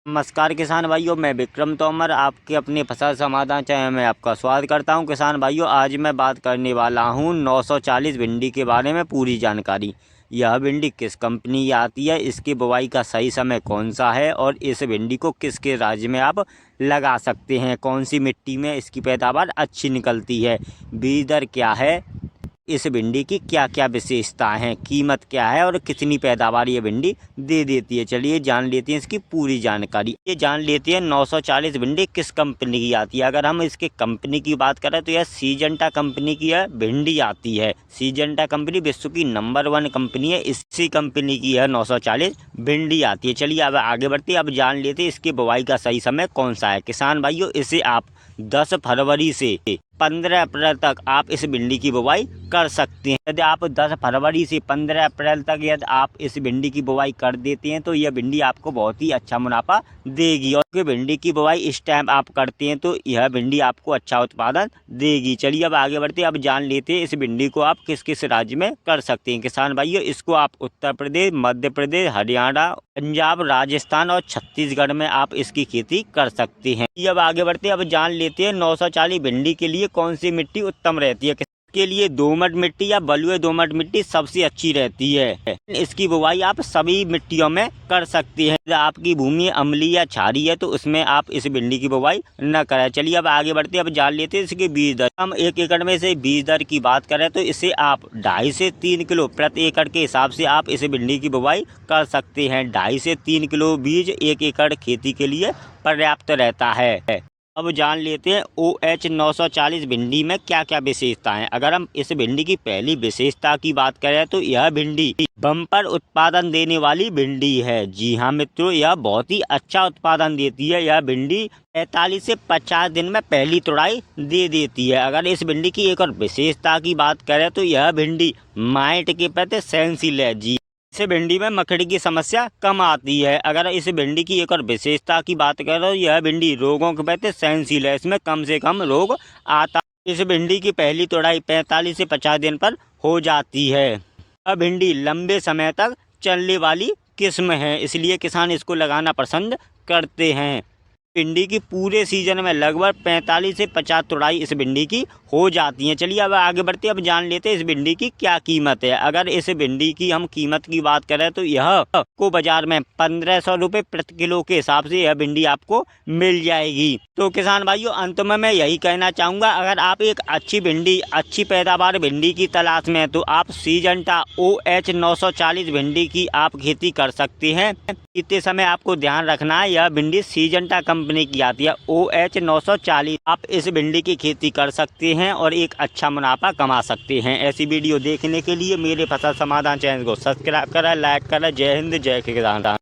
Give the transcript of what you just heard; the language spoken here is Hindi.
नमस्कार किसान भाइयों, मैं विक्रम तोमर आपके अपने फसल समाधान चैनल में आपका स्वागत करता हूं। किसान भाइयों, आज मैं बात करने वाला हूं 940 भिंडी के बारे में पूरी जानकारी। यह भिंडी किस कंपनी की आती है, इसकी बुवाई का सही समय कौन सा है और इस भिंडी को किस के राज्य में आप लगा सकते हैं, कौन सी मिट्टी में इसकी पैदावार अच्छी निकलती है, बीज दर क्या है, इस भिंडी की क्या क्या विशेषताएं हैं, कीमत क्या है और कितनी पैदावार ये भिंडी दे देती है। चलिए जान लेते हैं इसकी पूरी जानकारी। ये जान लेते हैं 940 भिंडी किस कंपनी की आती है। अगर हम इसके कंपनी की बात करें तो यह सीजेंटा कंपनी की यह भिंडी आती है। सीजेंटा कंपनी विश्व की नंबर 1 कंपनी है, इसी कंपनी की यह 940 भिंडी आती है। चलिए अब आगे बढ़ते अब जान लेते हैं इसकी बुवाई का सही समय कौन सा है। किसान भाइयों, इसे आप 10 फरवरी से 15 अप्रैल तक आप इस भिंडी की बुवाई कर सकते हैं। यदि आप 10 फरवरी से 15 अप्रैल तक यदि आप इस भिंडी की बुवाई कर देते हैं तो यह भिंडी आपको बहुत ही अच्छा मुनाफा देगी। और भिंडी की बुवाई इस टाइम आप करते हैं तो यह भिंडी आपको अच्छा उत्पादन देगी। चलिए अब आगे बढ़ते अब जान लेते हैं इस भिंडी को आप किस किस राज्य में कर सकते हैं। किसान भाइयों, इसको आप उत्तर प्रदेश, मध्य प्रदेश, हरियाणा, पंजाब, राजस्थान और छत्तीसगढ़ में आप इसकी खेती कर सकते हैं। अब आगे बढ़ते अब जान लेते हैं 940 भिंडी के लिए कौन सी मिट्टी उत्तम रहती है। के लिए दोमट मिट्टी या बलुए दोमट मिट्टी सबसे अच्छी रहती है। इसकी बुवाई आप सभी मिट्टियों में कर सकते हैं। आपकी भूमि अम्लीय या क्षारीय है तो उसमें आप इस भिंडी की बुवाई न करें। चलिए अब आगे बढ़ते अब जान लेते हैं इसके बीज दर। हम 1 एकड़ में से बीज दर की बात करें तो इसे आप 2.5 से 3 किलो प्रति एकड़ के हिसाब से आप इस भिंडी की बुवाई कर सकते हैं। 2.5 से 3 किलो बीज 1 एकड़ खेती के लिए पर्याप्त रहता है। अब जान लेते हैं OH 940 भिंडी में क्या क्या विशेषताएं हैं। अगर हम इस भिंडी की पहली विशेषता की बात करें तो यह भिंडी बम्पर उत्पादन देने वाली भिंडी है। जी हाँ मित्रों, यह बहुत ही अच्छा उत्पादन देती है। यह भिंडी 45 से 50 दिन में पहली तुड़ाई दे देती है। अगर इस भिंडी की एक और विशेषता की बात करें तो यह भिंडी माइट के प्रति सहनशील है। जी, इस भिंडी में मकड़ी की समस्या कम आती है। अगर इस भिंडी की एक और विशेषता की बात करें तो यह भिंडी रोगों के प्रति सहनशील है, इसमें कम से कम रोग आता। इस भिंडी की पहली तुड़ाई 45 से 50 दिन पर हो जाती है। यह भिंडी लंबे समय तक चलने वाली किस्म है, इसलिए किसान इसको लगाना पसंद करते हैं। भिंडी की पूरे सीजन में लगभग 45 से 50 तुड़ाई इस भिंडी की हो जाती हैं। चलिए अब आगे बढ़ते अब जान लेते हैं इस भिंडी की क्या कीमत है। अगर इस भिंडी की हम कीमत की बात करें तो यह को बाजार में 1500 रुपये प्रति किलो के हिसाब से यह भिंडी आपको मिल जाएगी। तो किसान भाइयों, अंत में मैं यही कहना चाहूँगा, अगर आप एक अच्छी भिंडी, अच्छी पैदावार भिंडी की तलाश में हैं तो आप सीजेंटा OH 940 भिंडी की आप खेती कर सकते हैं। इतने समय आपको ध्यान रखना है, यह भिंडी सीजेंटा कंपनी की आती है OH 940। आप इस भिंडी की खेती कर सकते हैं और एक अच्छा मुनाफा कमा सकते हैं। ऐसी वीडियो देखने के लिए मेरे फसल समाधान चैनल को सब्सक्राइब करें, लाइक करें। जय हिंद, जय किसान।